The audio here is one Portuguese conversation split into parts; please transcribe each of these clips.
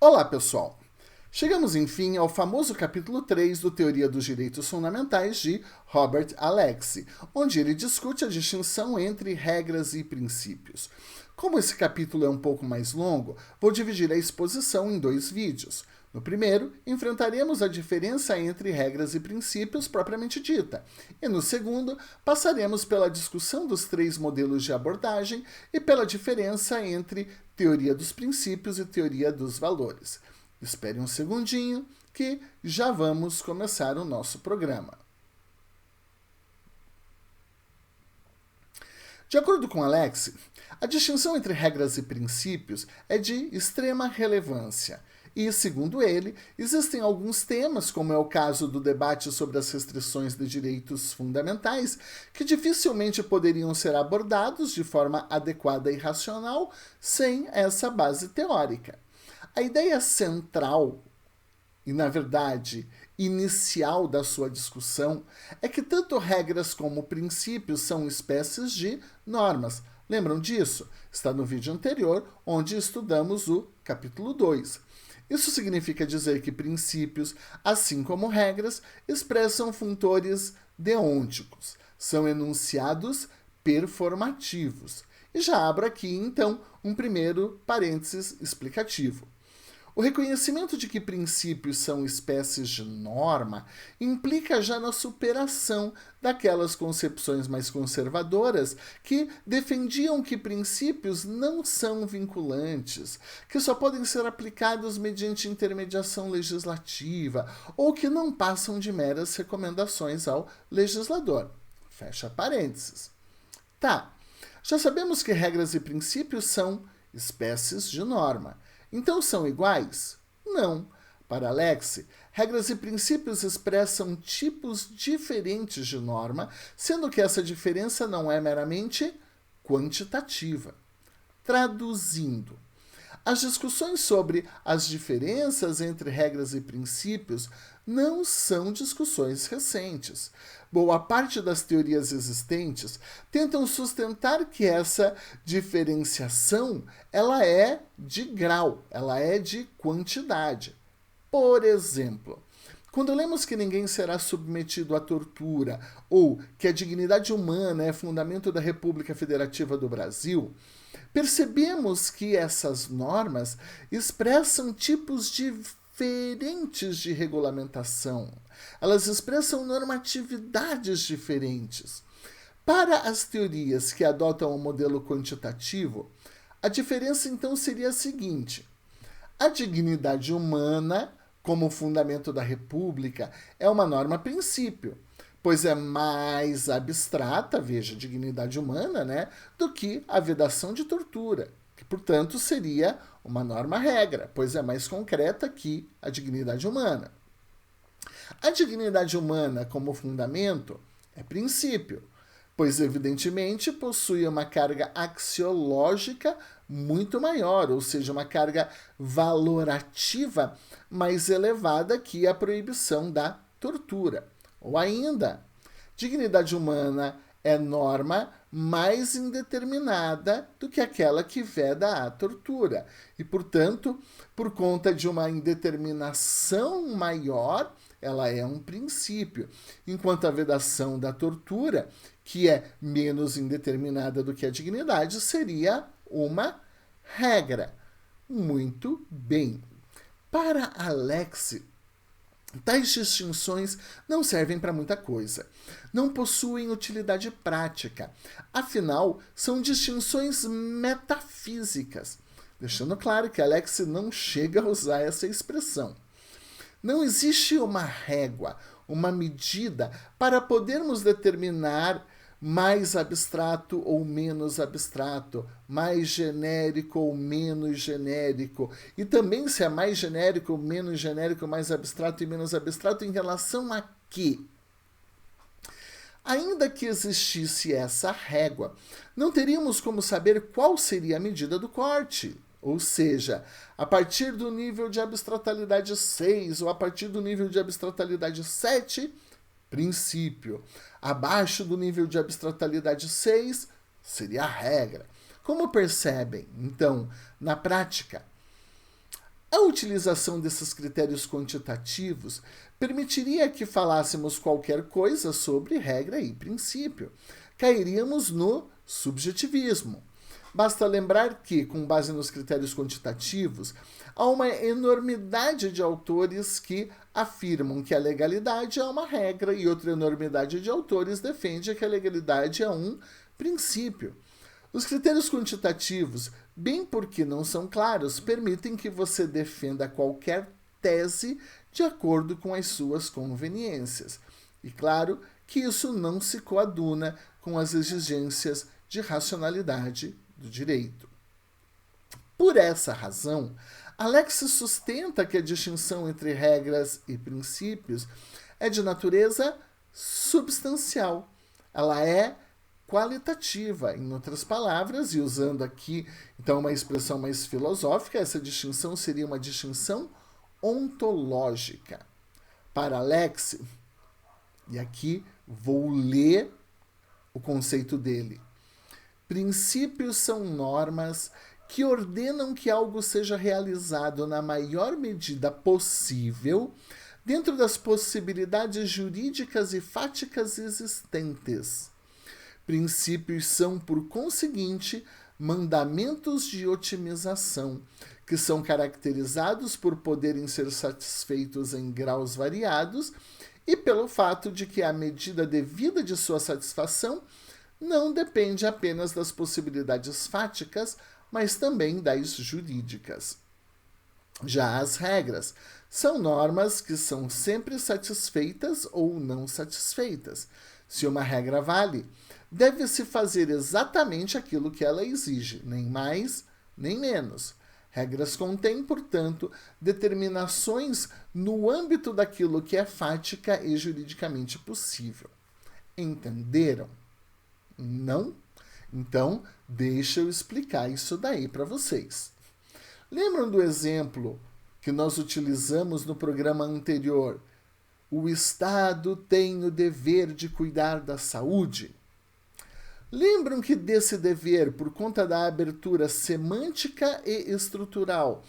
Olá, pessoal! Chegamos, enfim, ao famoso capítulo 3 do Teoria dos Direitos Fundamentais de Robert Alexy, onde ele discute a distinção entre regras e princípios. Como esse capítulo é um pouco mais longo, vou dividir a exposição em 2 vídeos. No primeiro, enfrentaremos a diferença entre regras e princípios propriamente dita. E no segundo, passaremos pela discussão dos 3 modelos de abordagem e pela diferença entre teoria dos princípios e teoria dos valores. Espere um segundinho que já vamos começar o nosso programa. De acordo com Alexy, a distinção entre regras e princípios é de extrema relevância. E, segundo ele, existem alguns temas, como é o caso do debate sobre as restrições de direitos fundamentais, que dificilmente poderiam ser abordados de forma adequada e racional sem essa base teórica. A ideia central e, na verdade, inicial da sua discussão é que tanto regras como princípios são espécies de normas. Lembram disso? Está no vídeo anterior, onde estudamos o capítulo 2. Isso significa dizer que princípios, assim como regras, expressam funtores deonticos, são enunciados performativos. E já abro aqui, então, um primeiro parênteses explicativo. O reconhecimento de que princípios são espécies de norma implica já na superação daquelas concepções mais conservadoras que defendiam que princípios não são vinculantes, que só podem ser aplicados mediante intermediação legislativa ou que não passam de meras recomendações ao legislador. Fecha parênteses. Tá, já sabemos que regras e princípios são espécies de norma. Então são iguais? Não. Para Alexy, regras e princípios expressam tipos diferentes de norma, sendo que essa diferença não é meramente quantitativa. Traduzindo, as discussões sobre as diferenças entre regras e princípios não são discussões recentes. Boa parte das teorias existentes tentam sustentar que essa diferenciação ela é de grau, ela é de quantidade. Por exemplo, quando lemos que ninguém será submetido à tortura ou que a dignidade humana é fundamento da República Federativa do Brasil, percebemos que essas normas expressam tipos diferentes de regulamentação. Elas expressam normatividades diferentes. Para as teorias que adotam o modelo quantitativo, a diferença então seria a seguinte: a dignidade humana, como fundamento da República, é uma norma-princípio, pois é mais abstrata, veja, dignidade humana, do que a vedação de tortura, que, portanto, seria uma norma-regra, pois é mais concreta que a dignidade humana. A dignidade humana, como fundamento, é princípio, pois, evidentemente, possui uma carga axiológica muito maior, ou seja, uma carga valorativa mais elevada que a proibição da tortura. Ou ainda, dignidade humana é norma mais indeterminada do que aquela que veda a tortura. E, portanto, por conta de uma indeterminação maior, ela é um princípio. Enquanto a vedação da tortura, que é menos indeterminada do que a dignidade, seria uma regra. Muito bem. Para Alexy, tais distinções não servem para muita coisa. Não possuem utilidade prática. Afinal, são distinções metafísicas. Deixando claro que Alexy não chega a usar essa expressão. Não existe uma régua, uma medida para podermos determinar mais abstrato ou menos abstrato, mais genérico ou menos genérico, e também se é mais genérico ou menos genérico, mais abstrato e menos abstrato, em relação a quê? Ainda que existisse essa régua, não teríamos como saber qual seria a medida do corte. Ou seja, a partir do nível de abstratalidade 6 ou a partir do nível de abstratalidade 7, princípio. Abaixo do nível de abstratalidade 6, seria a regra. Como percebem, então, na prática, utilização desses critérios quantitativos permitiria que falássemos qualquer coisa sobre regra e princípio. Cairíamos no subjetivismo. Basta lembrar que, com base nos critérios quantitativos, há uma enormidade de autores que afirmam que a legalidade é uma regra e outra enormidade de autores defende que a legalidade é um princípio. Os critérios quantitativos, bem porque não são claros, permitem que você defenda qualquer tese de acordo com as suas conveniências. E claro que isso não se coaduna com as exigências de racionalidade do direito. Por essa razão, Alex sustenta que a distinção entre regras e princípios é de natureza substancial. Ela é qualitativa, em outras palavras, e usando aqui então uma expressão mais filosófica, essa distinção seria uma distinção ontológica. Para Alex, e aqui vou ler o conceito dele. Princípios são normas que ordenam que algo seja realizado na maior medida possível dentro das possibilidades jurídicas e fáticas existentes. Princípios são, por conseguinte, mandamentos de otimização, que são caracterizados por poderem ser satisfeitos em graus variados e pelo fato de que a medida devida de sua satisfação não depende apenas das possibilidades fáticas, mas também das jurídicas. Já as regras são normas que são sempre satisfeitas ou não satisfeitas. Se uma regra vale, deve-se fazer exatamente aquilo que ela exige, nem mais, nem menos. Regras contêm, portanto, determinações no âmbito daquilo que é fática e juridicamente possível. Entenderam? Não? Então, deixa eu explicar isso daí para vocês. Lembram do exemplo que nós utilizamos no programa anterior? O Estado tem o dever de cuidar da saúde. Lembram que desse dever, por conta da abertura semântica e estrutural,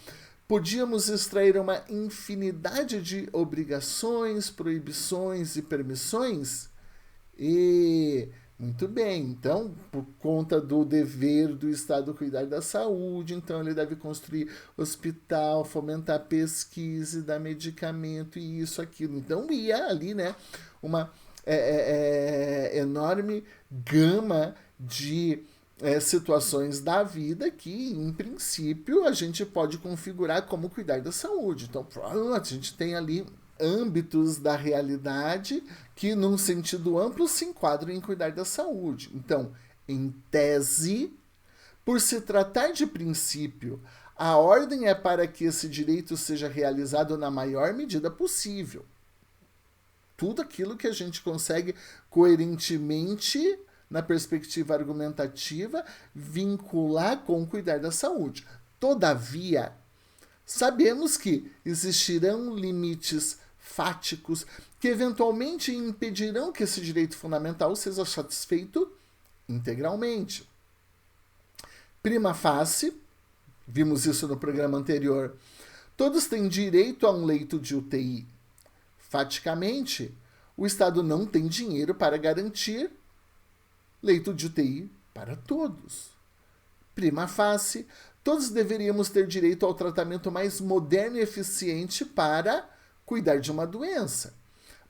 podíamos extrair uma infinidade de obrigações, proibições e permissões? Muito bem, então, por conta do dever do Estado cuidar da saúde, então ele deve construir hospital, fomentar pesquisa, dar medicamento e isso, aquilo. Então ia ali, né, uma enorme gama de situações da vida que, em princípio, a gente pode configurar como cuidar da saúde. Então, a gente tem ali âmbitos da realidade que, num sentido amplo, se enquadram em cuidar da saúde. Então, em tese, por se tratar de princípio, a ordem é para que esse direito seja realizado na maior medida possível. Tudo aquilo que a gente consegue coerentemente, na perspectiva argumentativa, vincular com cuidar da saúde. Todavia, sabemos que existirão limites fáticos que eventualmente impedirão que esse direito fundamental seja satisfeito integralmente. Prima facie, vimos isso no programa anterior, todos têm direito a um leito de UTI. Faticamente, o Estado não tem dinheiro para garantir leito de UTI para todos. Prima facie, todos deveríamos ter direito ao tratamento mais moderno e eficiente para cuidar de uma doença.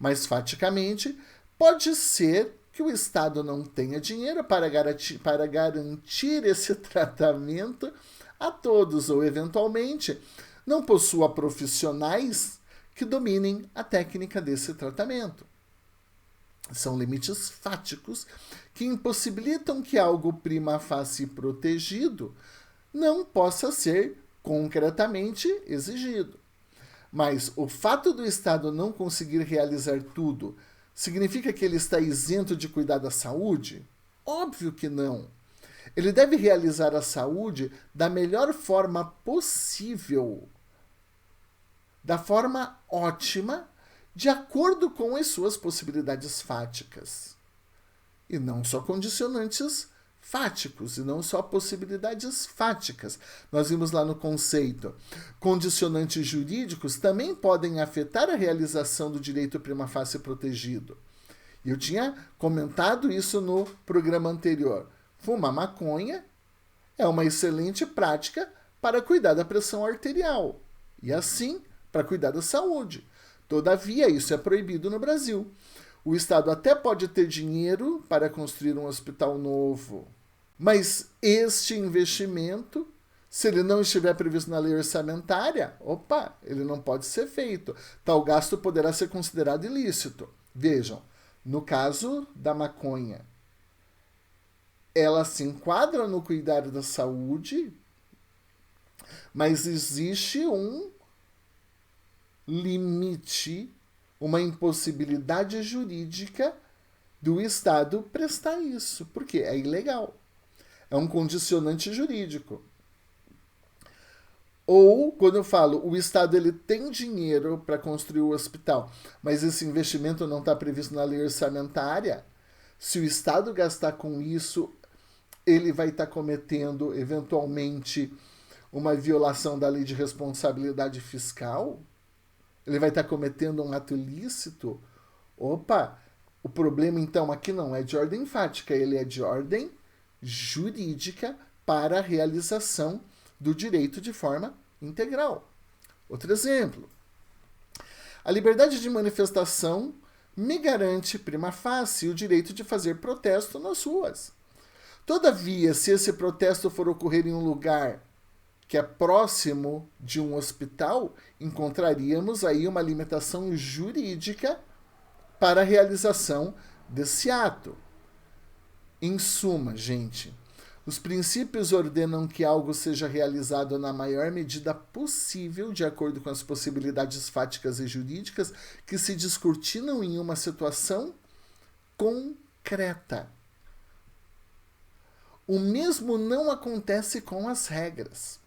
Mas, faticamente, pode ser que o Estado não tenha dinheiro para garantir esse tratamento a todos, ou, eventualmente, não possua profissionais que dominem a técnica desse tratamento. São limites fáticos que impossibilitam que algo prima facie protegido não possa ser concretamente exigido. Mas o fato do Estado não conseguir realizar tudo significa que ele está isento de cuidar da saúde? Óbvio que não. Ele deve realizar a saúde da melhor forma possível, da forma ótima, de acordo com as suas possibilidades fáticas. E não só condicionantes fáticos e não só possibilidades fáticas. Nós vimos lá no conceito. Condicionantes jurídicos também podem afetar a realização do direito prima facie protegido. E eu tinha comentado isso no programa anterior. Fumar maconha é uma excelente prática para cuidar da pressão arterial e assim para cuidar da saúde. Todavia, isso é proibido no Brasil. O Estado até pode ter dinheiro para construir um hospital novo, mas este investimento, se ele não estiver previsto na lei orçamentária, ele não pode ser feito. Tal gasto poderá ser considerado ilícito. Vejam, no caso da maconha, ela se enquadra no cuidar da saúde, mas existe um limite, uma impossibilidade jurídica do Estado prestar isso, porque é ilegal. É um condicionante jurídico. Ou, quando eu falo, o Estado ele tem dinheiro para construir o hospital, mas esse investimento não está previsto na lei orçamentária, se o Estado gastar com isso, ele vai estar cometendo, eventualmente, uma violação da lei de responsabilidade fiscal? Ele vai estar cometendo um ato ilícito? O problema, então, aqui não é de ordem fática, ele é de ordem jurídica para a realização do direito de forma integral. Outro exemplo. A liberdade de manifestação me garante, prima facie, o direito de fazer protesto nas ruas. Todavia, se esse protesto for ocorrer em um lugar que é próximo de um hospital, encontraríamos aí uma limitação jurídica para a realização desse ato. Em suma, gente, os princípios ordenam que algo seja realizado na maior medida possível, de acordo com as possibilidades fáticas e jurídicas que se descortinam em uma situação concreta. O mesmo não acontece com as regras.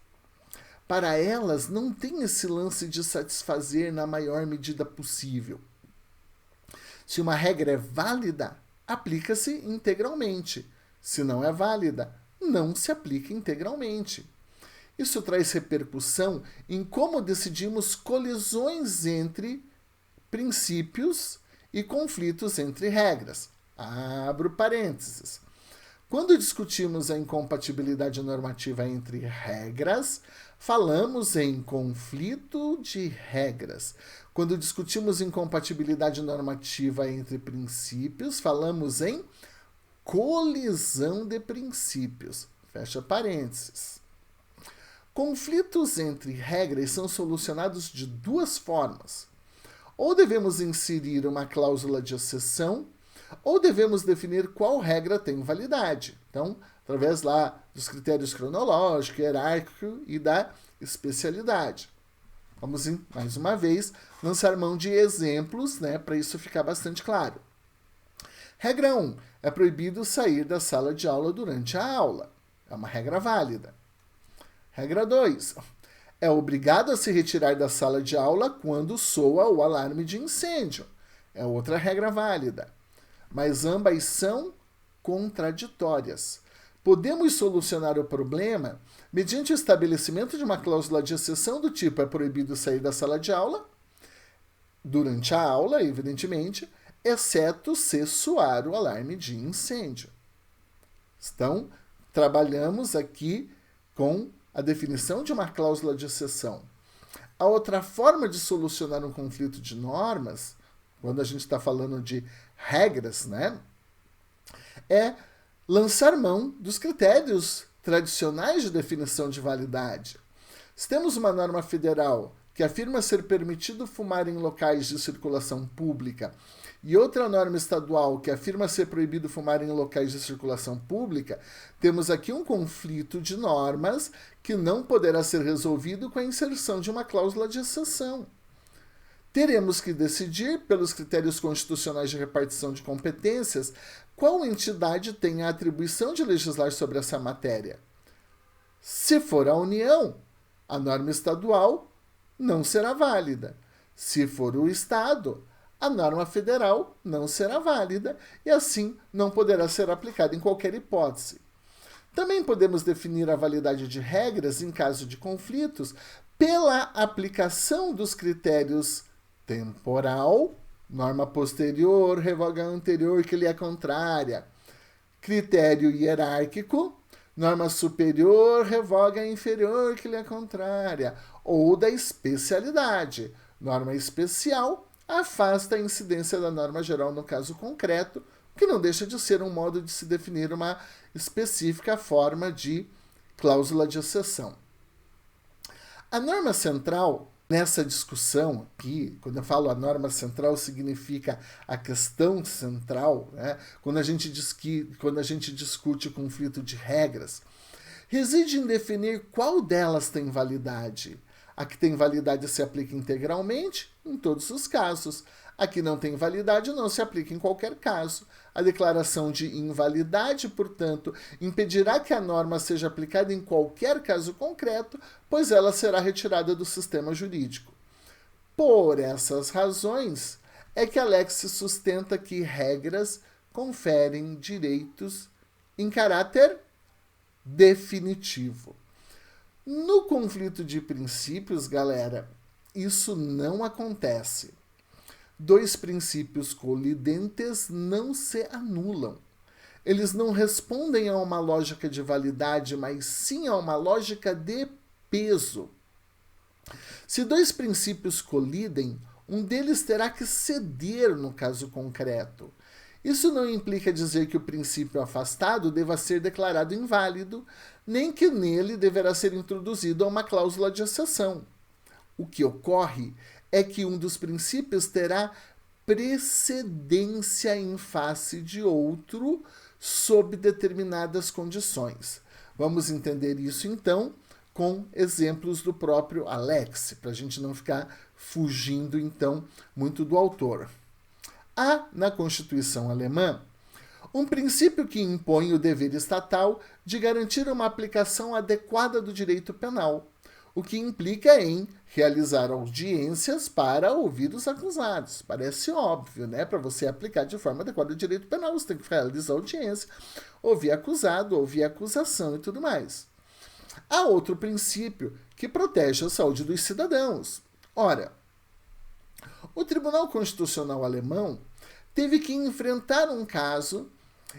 Para elas, não tem esse lance de satisfazer na maior medida possível. Se uma regra é válida, aplica-se integralmente. Se não é válida, não se aplica integralmente. Isso traz repercussão em como decidimos colisões entre princípios e conflitos entre regras. Abro parênteses. Quando discutimos a incompatibilidade normativa entre regras, falamos em conflito de regras. Quando discutimos incompatibilidade normativa entre princípios, falamos em colisão de princípios. Fecha parênteses. Conflitos entre regras são solucionados de duas formas. Ou devemos inserir uma cláusula de exceção, ou devemos definir qual regra tem validade. Então, através lá dos critérios cronológico, hierárquico e da especialidade. Vamos, mais uma vez, lançar mão de exemplos, para isso ficar bastante claro. Regra 1. É proibido sair da sala de aula durante a aula. É uma regra válida. Regra 2. É obrigado a se retirar da sala de aula quando soa o alarme de incêndio. É outra regra válida. Mas ambas são contraditórias. Podemos solucionar o problema mediante o estabelecimento de uma cláusula de exceção do tipo: é proibido sair da sala de aula, durante a aula, evidentemente, exceto se soar o alarme de incêndio. Então, trabalhamos aqui com a definição de uma cláusula de exceção. A outra forma de solucionar um conflito de normas, quando a gente está falando de regras, é lançar mão dos critérios tradicionais de definição de validade. Se temos uma norma federal que afirma ser permitido fumar em locais de circulação pública e outra norma estadual que afirma ser proibido fumar em locais de circulação pública, temos aqui um conflito de normas que não poderá ser resolvido com a inserção de uma cláusula de exceção. Teremos que decidir, pelos critérios constitucionais de repartição de competências, qual entidade tem a atribuição de legislar sobre essa matéria. Se for a União, a norma estadual não será válida. Se for o Estado, a norma federal não será válida e, assim, não poderá ser aplicada em qualquer hipótese. Também podemos definir a validade de regras em caso de conflitos pela aplicação dos critérios temporal, norma posterior, revoga anterior que lhe é contrária, critério hierárquico, norma superior, revoga inferior que lhe é contrária, ou da especialidade, norma especial, afasta a incidência da norma geral no caso concreto, que não deixa de ser um modo de se definir uma específica forma de cláusula de exceção. A norma central, nessa discussão aqui, quando eu falo a norma central, significa a questão central, né? Quando a gente discute o conflito de regras, reside em definir qual delas tem validade. A que tem validade se aplica integralmente, em todos os casos. A que não tem validade não se aplica em qualquer caso. A declaração de invalidade, portanto, impedirá que a norma seja aplicada em qualquer caso concreto, pois ela será retirada do sistema jurídico. Por essas razões, é que a Lex sustenta que regras conferem direitos em caráter definitivo. No conflito de princípios, galera, isso não acontece. Dois princípios colidentes não se anulam. Eles não respondem a uma lógica de validade, mas sim a uma lógica de peso. Se dois princípios colidem, um deles terá que ceder no caso concreto. Isso não implica dizer que o princípio afastado deva ser declarado inválido, nem que nele deverá ser introduzida uma cláusula de exceção. O que ocorre é que um dos princípios terá precedência em face de outro sob determinadas condições. Vamos entender isso, então, com exemplos do próprio Alex, para a gente não ficar fugindo, então, muito do autor. Há, na Constituição alemã, um princípio que impõe o dever estatal de garantir uma aplicação adequada do direito penal, o que implica em realizar audiências para ouvir os acusados. Parece óbvio, né? Para você aplicar de forma adequada o direito penal, você tem que realizar audiência, ouvir acusado, ouvir acusação e tudo mais. Há outro princípio que protege a saúde dos cidadãos. Ora, o Tribunal Constitucional Alemão teve que enfrentar um caso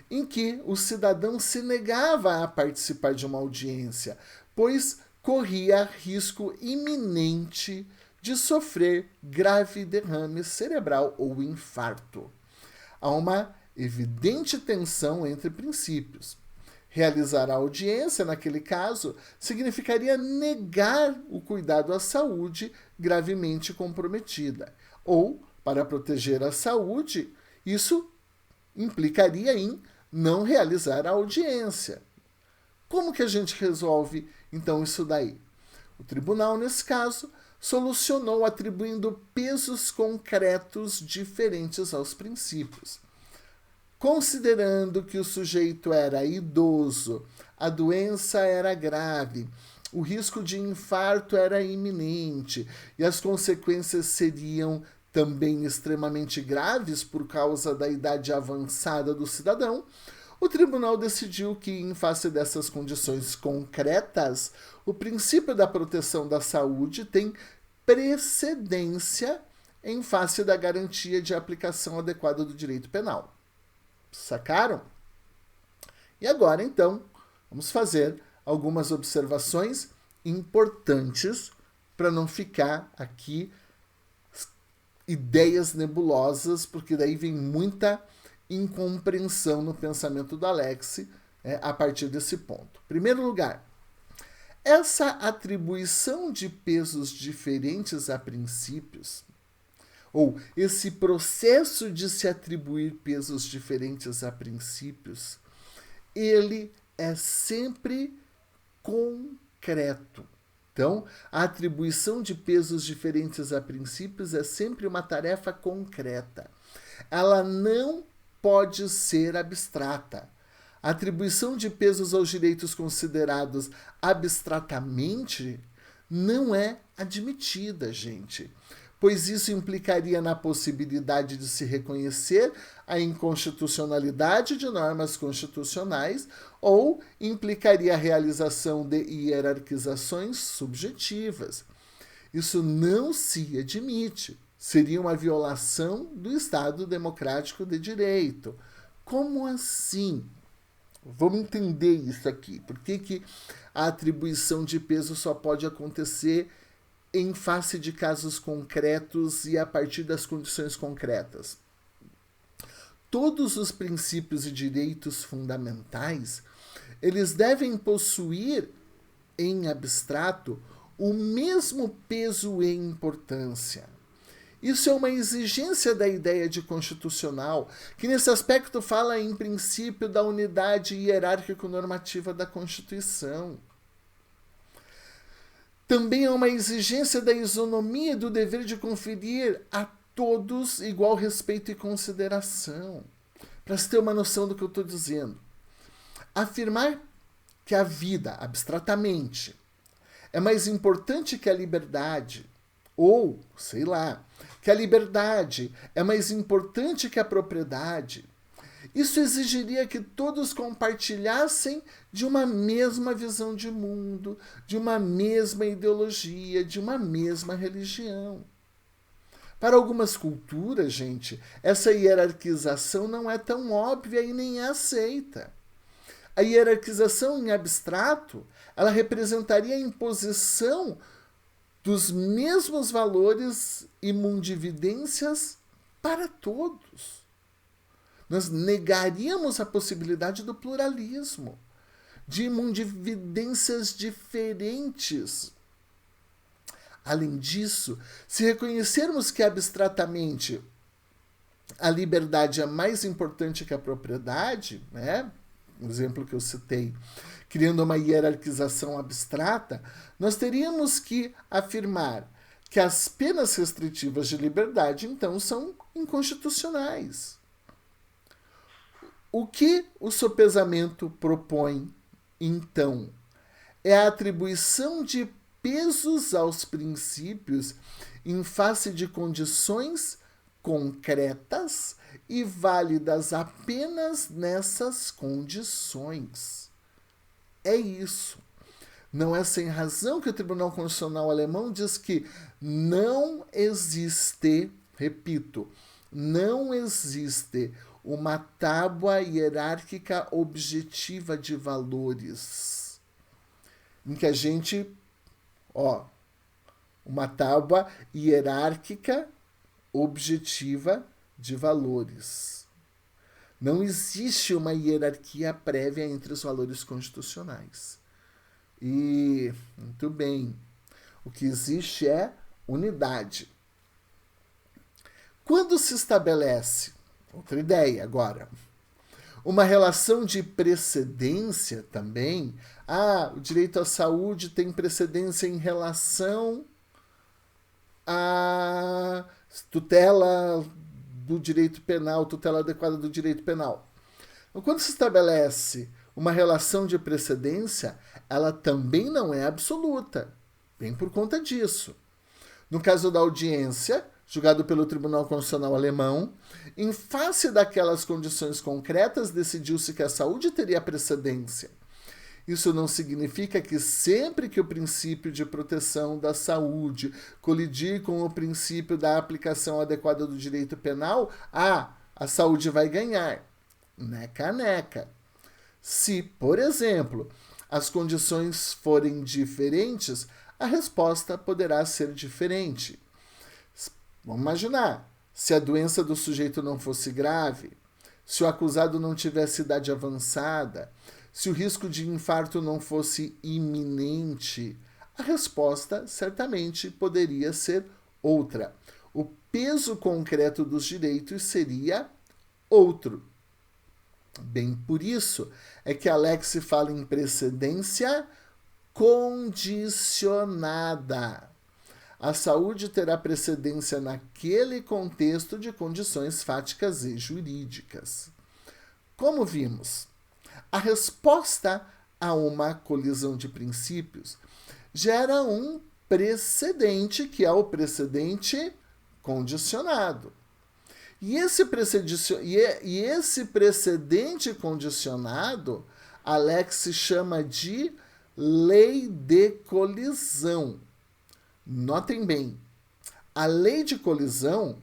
em que o cidadão se negava a participar de uma audiência, pois corria risco iminente de sofrer grave derrame cerebral ou infarto. Há uma evidente tensão entre princípios. Realizar a audiência, naquele caso, significaria negar o cuidado à saúde gravemente comprometida. Ou, para proteger a saúde, isso implicaria em não realizar a audiência. Como que a gente resolve, então, isso daí? O tribunal, nesse caso, solucionou atribuindo pesos concretos diferentes aos princípios. Considerando que o sujeito era idoso, a doença era grave, o risco de infarto era iminente e as consequências seriam também extremamente graves por causa da idade avançada do cidadão, o tribunal decidiu que, em face dessas condições concretas, o princípio da proteção da saúde tem precedência em face da garantia de aplicação adequada do direito penal. Sacaram? E agora, então, vamos fazer algumas observações importantes para não ficar aqui ideias nebulosas, porque daí vem muita incompreensão no pensamento do Alex a partir desse ponto. Em primeiro lugar, essa atribuição de pesos diferentes a princípios, ou esse processo de se atribuir pesos diferentes a princípios, ele é sempre concreto. Então, a atribuição de pesos diferentes a princípios é sempre uma tarefa concreta. Ela não pode ser abstrata. A atribuição de pesos aos direitos considerados abstratamente não é admitida, gente. pois isso implicaria na possibilidade de se reconhecer a inconstitucionalidade de normas constitucionais ou implicaria a realização de hierarquizações subjetivas. Isso não se admite. Seria uma violação do Estado Democrático de Direito. Como assim? Vamos entender isso aqui. Por que a atribuição de peso só pode acontecer em face de casos concretos e a partir das condições concretas? Todos os princípios e direitos fundamentais, eles devem possuir, em abstrato, o mesmo peso e importância. Isso é uma exigência da ideia de constitucional, que nesse aspecto fala em princípio da unidade hierárquico-normativa da Constituição. Também é uma exigência da isonomia do dever de conferir a todos igual respeito e consideração. Para se ter uma noção do que eu estou dizendo. Afirmar que a vida, abstratamente, é mais importante que a liberdade, ou, sei lá, que a liberdade é mais importante que a propriedade. Isso exigiria que todos compartilhassem de uma mesma visão de mundo, de uma mesma ideologia, de uma mesma religião. Para algumas culturas, gente, essa hierarquização não é tão óbvia e nem é aceita. A hierarquização em abstrato, ela representaria a imposição dos mesmos valores e mundividências para todos. Nós negaríamos a possibilidade do pluralismo, de mundividências diferentes. Além disso, se reconhecermos que abstratamente a liberdade é mais importante que a propriedade, né? O exemplo que eu citei, criando uma hierarquização abstrata, nós teríamos que afirmar que as penas restritivas de liberdade, então, são inconstitucionais. O que o sopesamento propõe, então, é a atribuição de pesos aos princípios em face de condições concretas e válidas apenas nessas condições. É isso. Não é sem razão que o Tribunal Constitucional Alemão diz que não existe, repito, não existe uma tábua hierárquica objetiva de valores. Em que a gente, uma tábua hierárquica objetiva de valores. Não existe uma hierarquia prévia entre os valores constitucionais. E, muito bem, o que existe é unidade. Quando se estabelece, outra ideia agora, uma relação de precedência também, o direito à saúde tem precedência em relação à tutela do direito penal, tutela adequada do direito penal. Então, quando se estabelece uma relação de precedência, ela também não é absoluta, bem por conta disso. No caso da audiência, julgado pelo Tribunal Constitucional Alemão, em face daquelas condições concretas, decidiu-se que a saúde teria precedência. Isso não significa que sempre que o princípio de proteção da saúde colidir com o princípio da aplicação adequada do direito penal, a saúde vai ganhar. Neca, neca. Se, por exemplo, as condições forem diferentes, a resposta poderá ser diferente. Vamos imaginar, se a doença do sujeito não fosse grave, se o acusado não tivesse idade avançada, se o risco de infarto não fosse iminente, a resposta certamente poderia ser outra. O peso concreto dos direitos seria outro. Bem por isso é que Alex fala em precedência condicionada. A saúde terá precedência naquele contexto de condições fáticas e jurídicas. Como vimos, a resposta a uma colisão de princípios gera um precedente, que é o precedente condicionado. E esse precedente condicionado, Alex chama de lei de colisão. Notem bem, a lei de colisão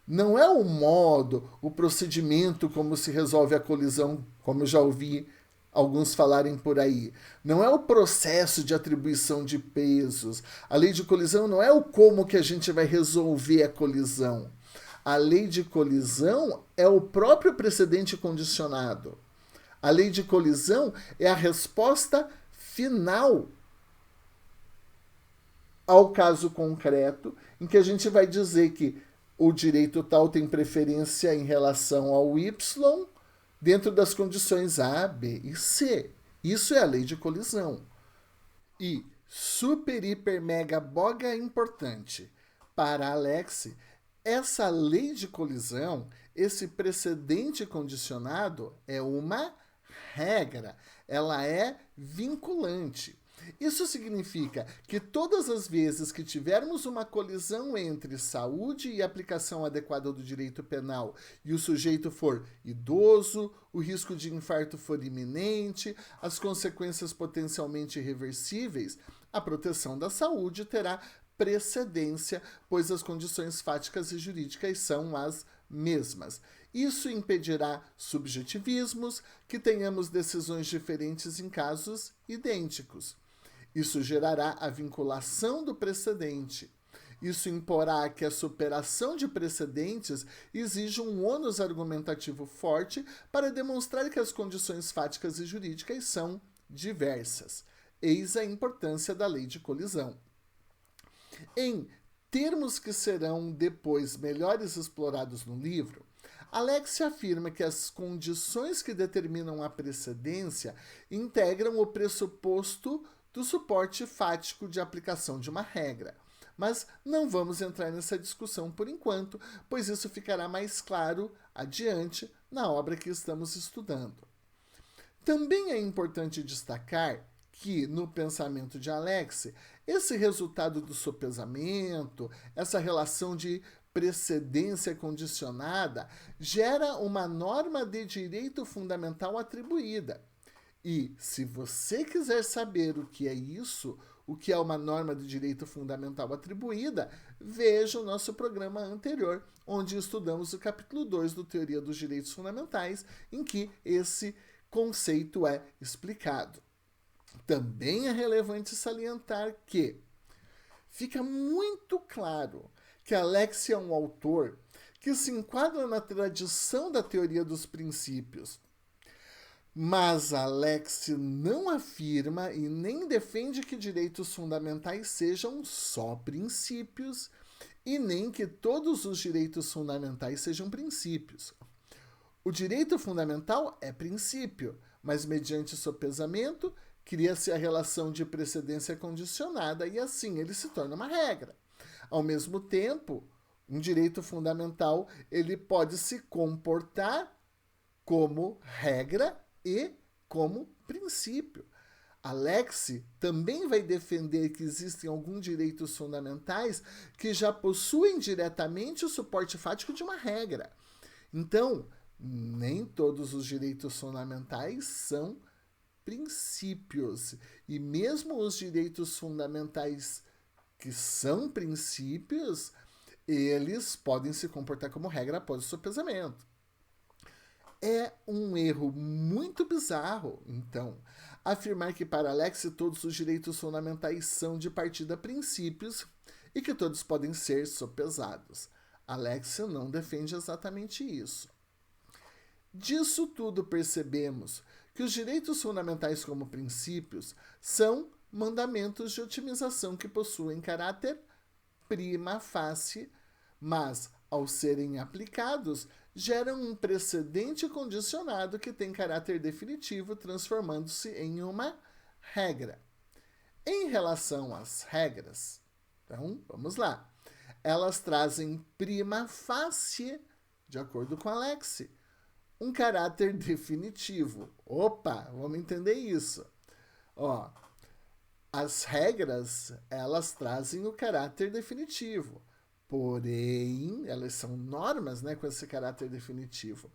não é o modo, o procedimento como se resolve a colisão, como eu já ouvi alguns falarem por aí. Não é o processo de atribuição de pesos. A lei de colisão não é o como que a gente vai resolver a colisão. A lei de colisão é o próprio precedente condicionado. A lei de colisão é a resposta final ao caso concreto, em que a gente vai dizer que o direito tal tem preferência em relação ao Y dentro das condições A, B e C. Isso é a lei de colisão. E super, hiper, mega, boga importante. Para Alex, essa lei de colisão, esse precedente condicionado é uma regra. Ela é vinculante. Isso significa que todas as vezes que tivermos uma colisão entre saúde e aplicação adequada do direito penal e o sujeito for idoso, o risco de infarto for iminente, as consequências potencialmente irreversíveis, a proteção da saúde terá precedência, pois as condições fáticas e jurídicas são as mesmas. Isso impedirá subjetivismos, que tenhamos decisões diferentes em casos idênticos. Isso gerará a vinculação do precedente. Isso imporá que a superação de precedentes exija um ônus argumentativo forte para demonstrar que as condições fáticas e jurídicas são diversas. Eis a importância da lei de colisão. Em termos que serão depois melhores explorados no livro, Alex afirma que as condições que determinam a precedência integram o pressuposto do suporte fático de aplicação de uma regra. Mas não vamos entrar nessa discussão por enquanto, pois isso ficará mais claro adiante na obra que estamos estudando. Também é importante destacar que, no pensamento de Alex, esse resultado do sopesamento, essa relação de precedência condicionada, gera uma norma de direito fundamental atribuída. E, se você quiser saber o que é isso, o que é uma norma de direito fundamental atribuída, veja o nosso programa anterior, onde estudamos o capítulo 2 do Teoria dos Direitos Fundamentais, em que esse conceito é explicado. Também é relevante salientar que fica muito claro que Alex é um autor que se enquadra na tradição da teoria dos princípios. Mas Alex não afirma e nem defende que direitos fundamentais sejam só princípios e nem que todos os direitos fundamentais sejam princípios. O direito fundamental é princípio, mas mediante sopesamento cria-se a relação de precedência condicionada e assim ele se torna uma regra. Ao mesmo tempo, um direito fundamental ele pode se comportar como regra e como princípio. Alex também vai defender que existem alguns direitos fundamentais que já possuem diretamente o suporte fático de uma regra. Então, nem todos os direitos fundamentais são princípios. E mesmo os direitos fundamentais que são princípios, eles podem se comportar como regra após o sopesamento. É um erro muito bizarro, então, afirmar que para Alex todos os direitos fundamentais são de partida princípios e que todos podem ser sopesados. Alex não defende exatamente isso. Disso tudo percebemos que os direitos fundamentais como princípios são mandamentos de otimização que possuem caráter prima facie, mas, ao serem aplicados, geram um precedente condicionado que tem caráter definitivo, transformando-se em uma regra. Em relação às regras, então, vamos lá. Elas trazem prima facie, de acordo com Alex, um caráter definitivo. Opa, vamos entender isso. As regras, elas trazem o caráter definitivo. Porém, elas são normas, né, com esse caráter definitivo.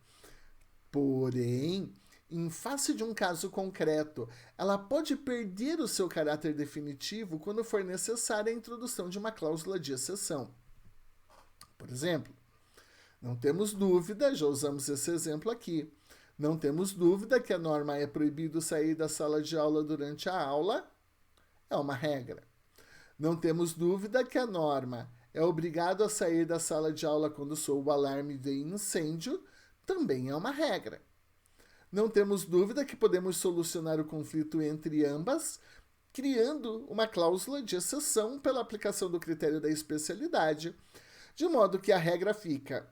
Porém, em face de um caso concreto, ela pode perder o seu caráter definitivo quando for necessária a introdução de uma cláusula de exceção. Por exemplo, não temos dúvida, já usamos esse exemplo aqui, não temos dúvida que a norma é proibido sair da sala de aula durante a aula, é uma regra. Não temos dúvida que a norma é obrigado a sair da sala de aula quando soa o alarme de incêndio, também é uma regra. Não temos dúvida que podemos solucionar o conflito entre ambas, criando uma cláusula de exceção pela aplicação do critério da especialidade, de modo que a regra fica: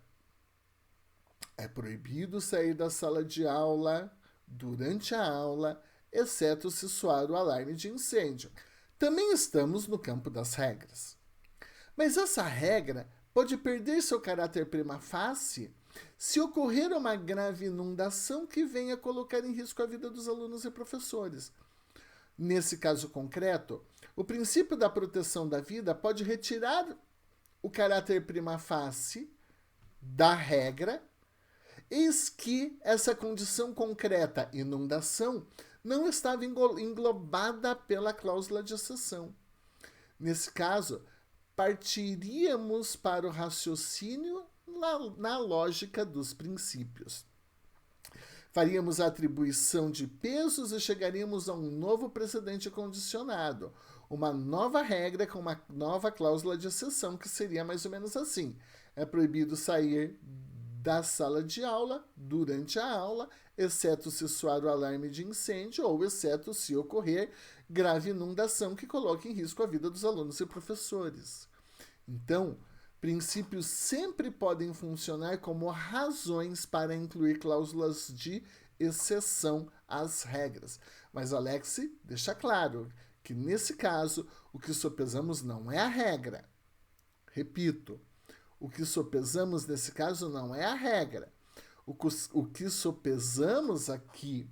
é proibido sair da sala de aula durante a aula, exceto se soar o alarme de incêndio. Também estamos no campo das regras. Mas essa regra pode perder seu caráter prima facie se ocorrer uma grave inundação que venha colocar em risco a vida dos alunos e professores. Nesse caso concreto, o princípio da proteção da vida pode retirar o caráter prima facie da regra, eis que essa condição concreta, inundação, não estava englobada pela cláusula de exceção. Nesse caso, partiríamos para o raciocínio na lógica dos princípios. Faríamos a atribuição de pesos e chegaríamos a um novo precedente condicionado, uma nova regra com uma nova cláusula de exceção, que seria mais ou menos assim: é proibido sair da sala de aula durante a aula, exceto se soar o alarme de incêndio ou exceto se ocorrer grave inundação que coloque em risco a vida dos alunos e professores. Então, princípios sempre podem funcionar como razões para incluir cláusulas de exceção às regras. Mas Alex deixa claro que, nesse caso, o que sopesamos não é a regra. Repito, o que sopesamos nesse caso não é a regra. O que sopesamos aqui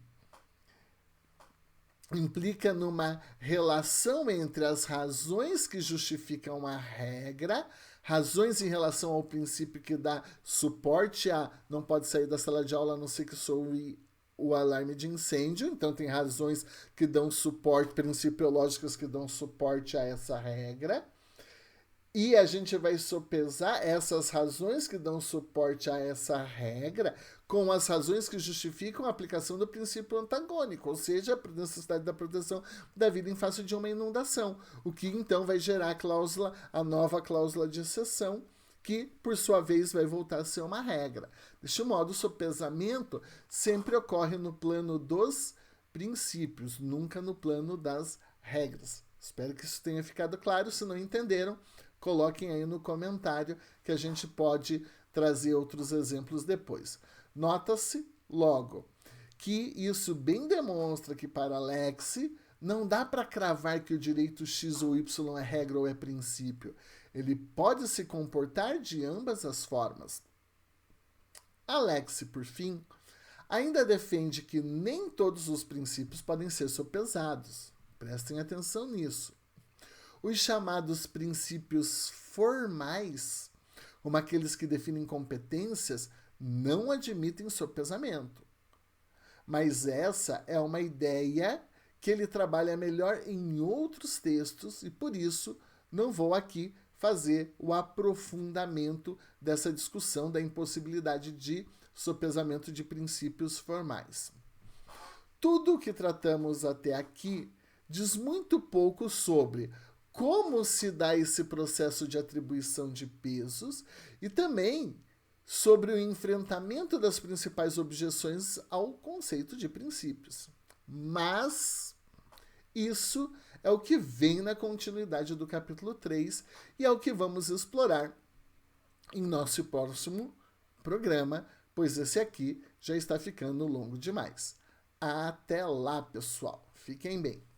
implica numa relação entre as razões que justificam a regra, razões em relação ao princípio que dá suporte a não pode sair da sala de aula a não ser que soe o alarme de incêndio. Então tem razões que dão suporte, principiológicas que dão suporte a essa regra. E a gente vai sopesar essas razões que dão suporte a essa regra com as razões que justificam a aplicação do princípio antagônico, ou seja, a necessidade da proteção da vida em face de uma inundação, o que então vai gerar a nova cláusula de exceção, que por sua vez vai voltar a ser uma regra. Deste modo, o sopesamento sempre ocorre no plano dos princípios, nunca no plano das regras. Espero que isso tenha ficado claro. Se não entenderam, coloquem aí no comentário que a gente pode trazer outros exemplos depois. Nota-se logo que isso bem demonstra que para Alex não dá para cravar que o direito X ou Y é regra ou é princípio. Ele pode se comportar de ambas as formas. Alex, por fim, ainda defende que nem todos os princípios podem ser sopesados. Prestem atenção nisso. Os chamados princípios formais, como aqueles que definem competências, não admitem sopesamento. Mas essa é uma ideia que ele trabalha melhor em outros textos e, por isso, não vou aqui fazer o aprofundamento dessa discussão da impossibilidade de sopesamento de princípios formais. Tudo o que tratamos até aqui diz muito pouco sobre como se dá esse processo de atribuição de pesos e também sobre o enfrentamento das principais objeções ao conceito de princípios. Mas isso é o que vem na continuidade do capítulo 3 e é o que vamos explorar em nosso próximo programa, pois esse aqui já está ficando longo demais. Até lá, pessoal. Fiquem bem.